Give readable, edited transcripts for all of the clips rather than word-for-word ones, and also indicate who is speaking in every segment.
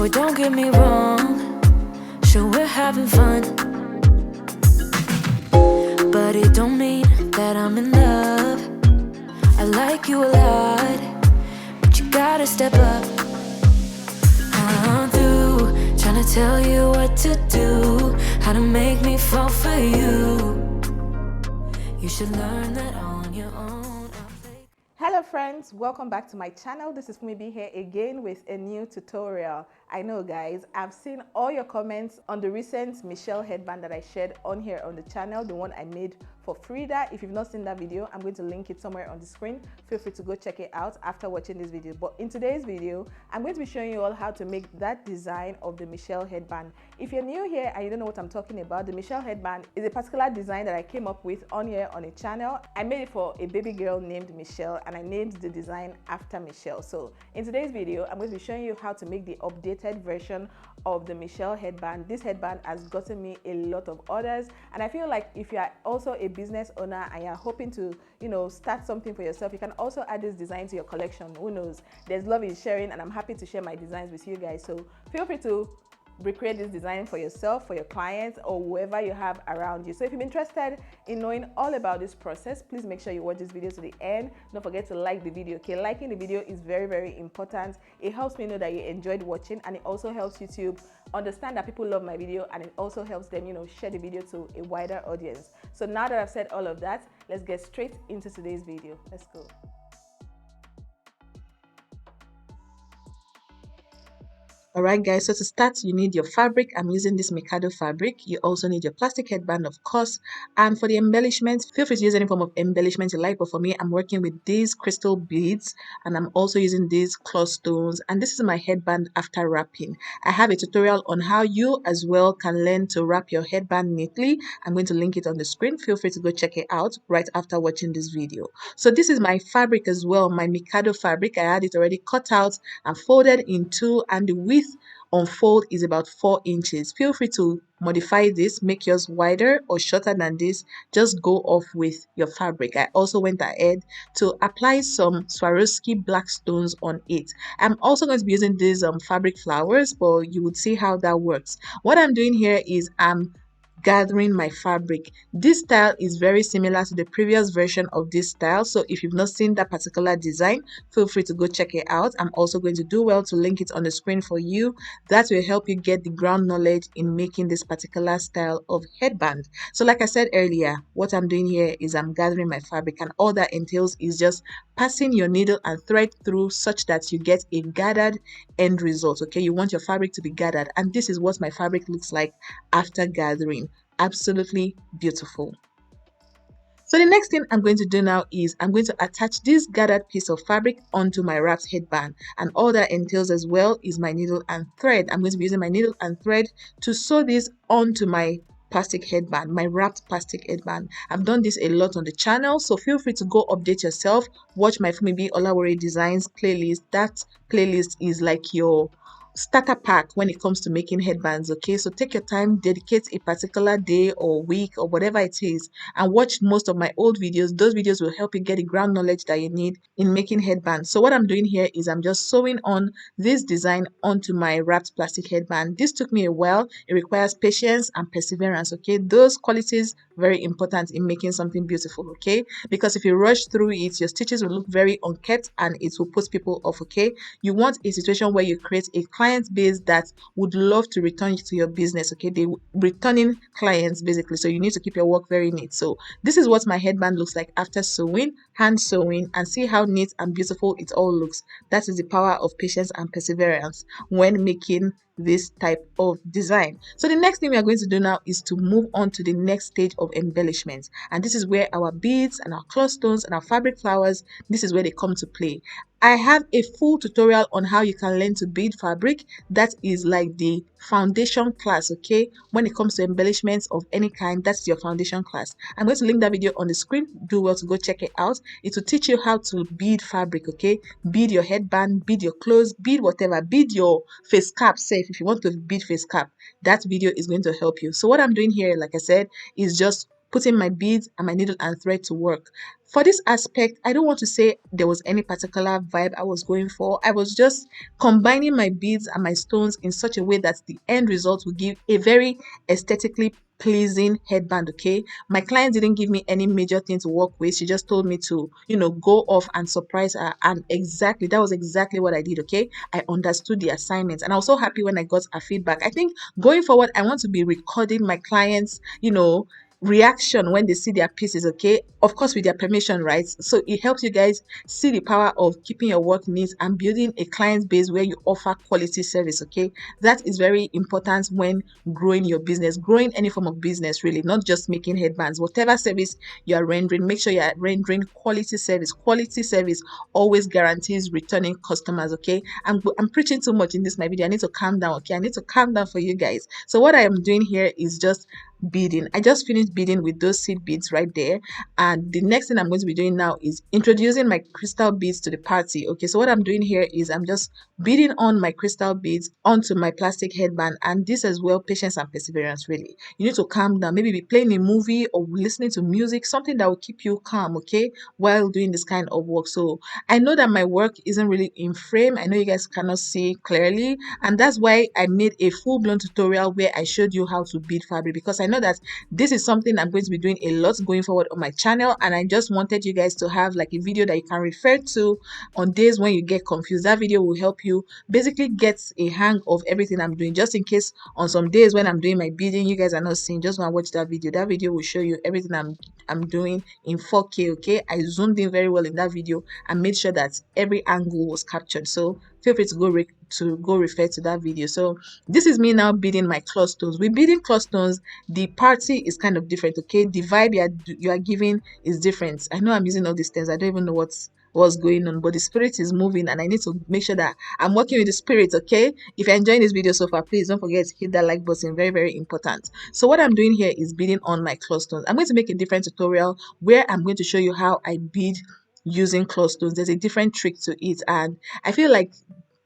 Speaker 1: it, don't get me wrong. Sure, we're having fun, but it don't mean that I'm in love. I like you a lot, but you gotta step up. I'm through trying to tell you what to do, how to make me fall for you. You should learn that on your own.
Speaker 2: Hello friends, welcome back to my channel. This is Funmibi here again with a new tutorial. I know guys, I've seen all your comments on the recent Michelle headband that I shared on here on the channel, the one I made for Frida. If you've not seen that video, I'm going to link it somewhere on the screen. Feel free to go check it out after watching this video. But in today's video, I'm going to be showing you all how to make that design of the Michelle headband. If you're new here and you don't know what I'm talking about, the Michelle headband is a particular design that I came up with on here on a channel. I made it for a baby girl named Michelle, and I named the design after Michelle. So in today's video, I'm going to be showing you how to make the updated version of the Michelle headband. This headband has gotten me a lot of orders, and I feel like if you are also a business owner and you're hoping to, start something for yourself, you can also add this design to your collection. Who knows? There's love in sharing, and I'm happy to share my designs with you guys. So feel free to recreate this design for yourself, for your clients, or whoever you have around you. So if you're interested in knowing all about this process, please make sure you watch this video to the end. Don't forget to like the video. Okay, liking the video is very, very important. It helps me know that you enjoyed watching, and it also helps YouTube understand that people love my video, and it also helps them, share the video to a wider audience. So now that I've said all of that, let's get straight into today's video. Let's go.
Speaker 3: Alright guys, so to start you need your fabric. I'm using this Mikado fabric. You also need your plastic headband, of course, and for the embellishments, feel free to use any form of embellishment you like, but for me I'm working with these crystal beads, and I'm also using these claw stones, and this is my headband after wrapping. I have a tutorial on how you as well can learn to wrap your headband neatly. I'm going to link it on the screen. Feel free to go check it out right after watching this video. So this is my fabric as well, my Mikado fabric. I had it already cut out and folded in two, and the width on fold is about 4 inches. Feel free to modify this, make yours wider or shorter than this. Just go off with your fabric. I also went ahead to apply some Swarovski black stones on it. I'm also going to be using these fabric flowers, but you would see how that works. What I'm doing here is I'm gathering my fabric. This style is very similar to the previous version of this style, so if you've not seen that particular design, feel free to go check it out. I'm also going to do well to link it on the screen for you. That will help you get the ground knowledge in making this particular style of headband. So like I said earlier, what I'm doing here is I'm gathering my fabric, and all that entails is just passing your needle and thread through such that you get a gathered end result. Okay, you want your fabric to be gathered, and this is what my fabric looks like after gathering. Absolutely beautiful. So the next thing I'm going to do now is I'm going to attach this gathered piece of fabric onto my wrapped headband, and all that entails as well is my needle and thread. I'm going to be using my needle and thread to sew this onto my plastic headband, my wrapped plastic headband. I've done this a lot on the channel, so feel free to go update yourself. Watch my Funmibi Olawore designs playlist. That playlist is like your starter pack when it comes to making headbands. Okay, so take your time, dedicate a particular day or week or whatever it is, and watch most of my old videos. Those videos will help you get the ground knowledge that you need in making headbands. So what I'm doing here is I'm just sewing on this design onto my wrapped plastic headband. This took me a while. It requires patience and perseverance. Okay, those qualities very important in making something beautiful. Okay, because if you rush through it, your stitches will look very unkept and it will put people off. Okay, you want a situation where you create a client base that would love to return to your business. Okay, they returning clients basically, so you need to keep your work very neat. So this is what my headband looks like after sewing, hand sewing, and see how neat and beautiful it all looks. That is the power of patience and perseverance when making this type of design. So the next thing we are going to do now is to move on to the next stage of embellishment, and this is where our beads and our claw stones and our fabric flowers, this is where they come to play. I have a full tutorial on how you can learn to bead fabric. That is like the foundation class. Okay, when it comes to embellishments of any kind, that's your foundation class. I'm going to link that video on the screen. Do well to go check it out. It will teach you how to bead fabric. Okay, bead your headband, bead your clothes, bead whatever, bead your face cap. Say if you want to bead face cap, that video is going to help you. So what I'm doing here, like I said, is just put in my beads and my needle and thread to work. For this aspect, I don't want to say there was any particular vibe I was going for. I was just combining my beads and my stones in such a way that the end result would give a very aesthetically pleasing headband. Okay, my client didn't give me any major thing to work with. She just told me to, go off and surprise her, and exactly that was exactly what I did. Okay, I understood the assignment, and I was so happy when I got a feedback. I think going forward, I want to be recording my clients, reaction when they see their pieces. Okay, of course with their permission, right? So it helps you guys see the power of keeping your work neat and building a client base where you offer quality service. Okay, that is very important when growing your business, growing any form of business, really, not just making headbands. Whatever service you are rendering, make sure you are rendering quality service. Quality service always guarantees returning customers. Okay, I'm preaching too much in this my video. I need to calm down. Okay, I need to calm down for you guys. So what I am doing here is just beading. I just finished beading with those seed beads right there, and the next thing I'm going to be doing now is introducing my crystal beads to the party. Okay, so what I'm doing here is I'm just beading on my crystal beads onto my plastic headband, and this as well, patience and perseverance. Really, you need to calm down, maybe be playing a movie or listening to music, something that will keep you calm, okay, while doing this kind of work. So I know that my work isn't really in frame. I know you guys cannot see clearly, and that's why I made a full-blown tutorial where I showed you how to bead fabric, because I know that this is something I'm going to be doing a lot going forward on my channel, and I just wanted you guys to have like a video that you can refer to on days when you get confused. That video will help you basically get a hang of everything I'm doing, just in case on some days when I'm doing my beading you guys are not seeing. Just want to watch that video. That video will show you everything I'm doing in 4K. Okay, I zoomed in very well in that video and made sure that every angle was captured, so feel free to go refer to that video. So this is me now beading my cloth stones. With beading cloth stones, the party is kind of different. Okay, the vibe you are giving is different. I know I'm using all these things, I don't even know what's going on, but the spirit is moving, and I need to make sure that I'm working with the spirit. Okay, if you're enjoying this video so far, please don't forget to hit that like button. Very, very important. So what I'm doing here is beading on my cloth stones. I'm going to make a different tutorial where I'm going to show you how I bead using cloth stones. There's a different trick to it, and I feel like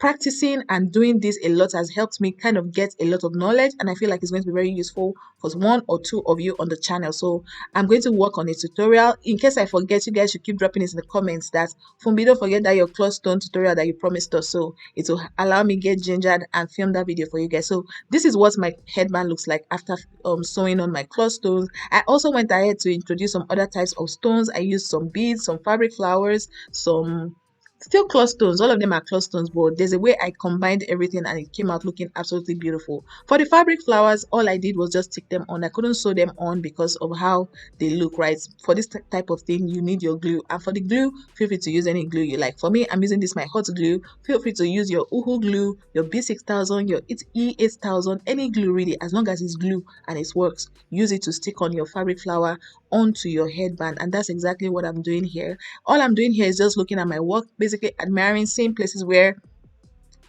Speaker 3: practicing and doing this a lot has helped me kind of get a lot of knowledge, and I feel like it's going to be very useful for one or two of you on the channel. So I'm going to work on a tutorial. In case I forget, you guys should keep dropping it in the comments that, Funbi, don't forget that your cloth stone tutorial that you promised us, so it will allow me get gingered and film that video for you guys. So this is what my headband looks like after sewing on my cloth stones. I also went ahead to introduce some other types of stones. I used some beads, some fabric flowers, some still cloth stones. All of them are cloth stones, but there's a way I combined everything and it came out looking absolutely beautiful. For the fabric flowers, all I did was just stick them on. I couldn't sew them on because of how they look, right? For this type of thing, you need your glue, and for the glue, feel free to use any glue you like. For me, I'm using this my hot glue. Feel free to use your Uhu glue, your B6000, your E8000, any glue really, as long as it's glue and it works. Use it to stick on your fabric flower onto your headband, and that's exactly what I'm doing here. All I'm doing here is just looking at my work, basically admiring, seeing places where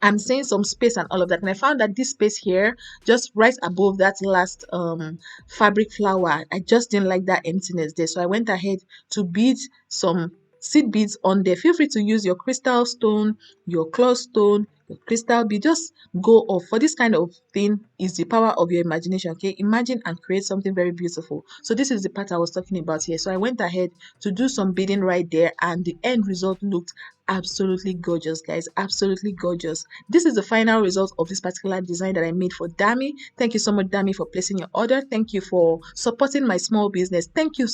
Speaker 3: I'm seeing some space and all of that. And I found that this space here, just right above that last fabric flower, I just didn't like that emptiness there. So I went ahead to bead some seed beads on there. Feel free to use your crystal stone, your cloth stone, your crystal bead. Just go off. For this kind of thing is the power of your imagination. Okay, imagine and create something very beautiful. So this is the part I was talking about here. So I went ahead to do some beading right there, and the end result looked absolutely gorgeous, guys. Absolutely gorgeous. This is the final result of this particular design that I made for Dami. Thank you so much, Dami, for placing your order. Thank you for supporting my small business. Thank you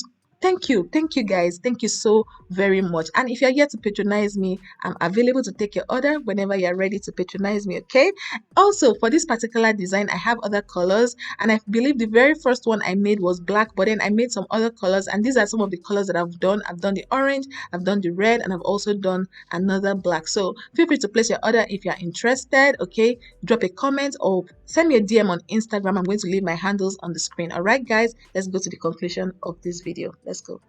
Speaker 3: guys. Thank you so very much. And if you're here to patronize me, I'm available to take your order whenever you're ready to patronize me. Okay, also for this particular design, I have other colors, and I believe the very first one I made was black, but then I made some other colors, and these are some of the colors that I've done. I've done the orange, I've done the red, and I've also done another black. So feel free to place your order if you're interested. Okay, drop a comment or send me a DM on Instagram. I'm going to leave my handles on the screen. All right, guys, let's go to the conclusion of this video. Let's go.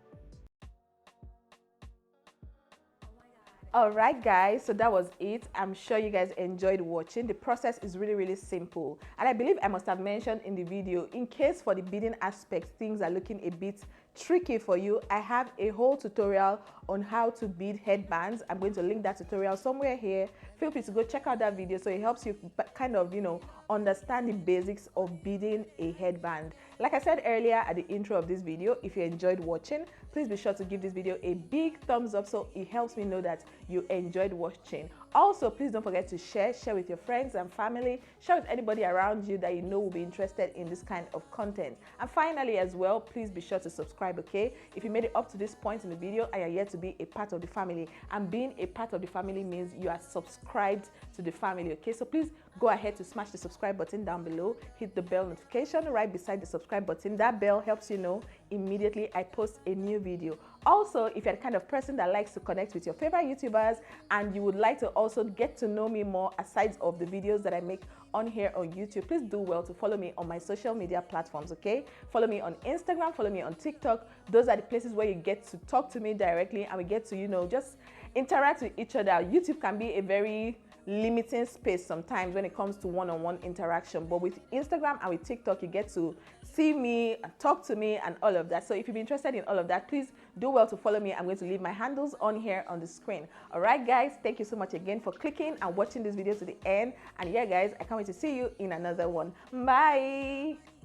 Speaker 2: All right, guys, so that was it. I'm sure you guys enjoyed watching. The process is really, really simple, and I believe I must have mentioned in the video, in case for the beading aspect things are looking a bit tricky for you, I have a whole tutorial on how to bead headbands. I'm going to link that tutorial somewhere here. Feel free to go check out that video, so it helps you kind of, you know, understand the basics of beading a headband. Like I said earlier at the intro of this video, if you enjoyed watching, please be sure to give this video a big thumbs up, so it helps me know that you enjoyed watching. Also, please don't forget to share with your friends and family, share with anybody around you that you know will be interested in this kind of content. And finally as well, please be sure to subscribe, okay? If you made it up to this point in the video and you're yet to be a part of the family, and being a part of the family means you are subscribed to the family, okay? So please go ahead to smash the subscribe button down below, hit the bell notification right beside the subscribe button. That bell helps you know immediately I post a new video. Also, if you're the kind of person that likes to connect with your favorite YouTubers and you would like to also get to know me more aside of the videos that I make on here on YouTube, please do well to follow me on my social media platforms, okay? Follow me on Instagram, follow me on TikTok. Those are the places where you get to talk to me directly and we get to, you know, just interact with each other. YouTube can be a very limiting space sometimes when it comes to one-on-one interaction, but with Instagram and with TikTok you get to see me and talk to me and all of that. So if you'd be interested in all of that, please do well to follow me. I'm going to leave my handles on here on the screen. All right guys, thank you so much again for clicking and watching this video to the end, and yeah guys, I can't wait to see you in another one. Bye.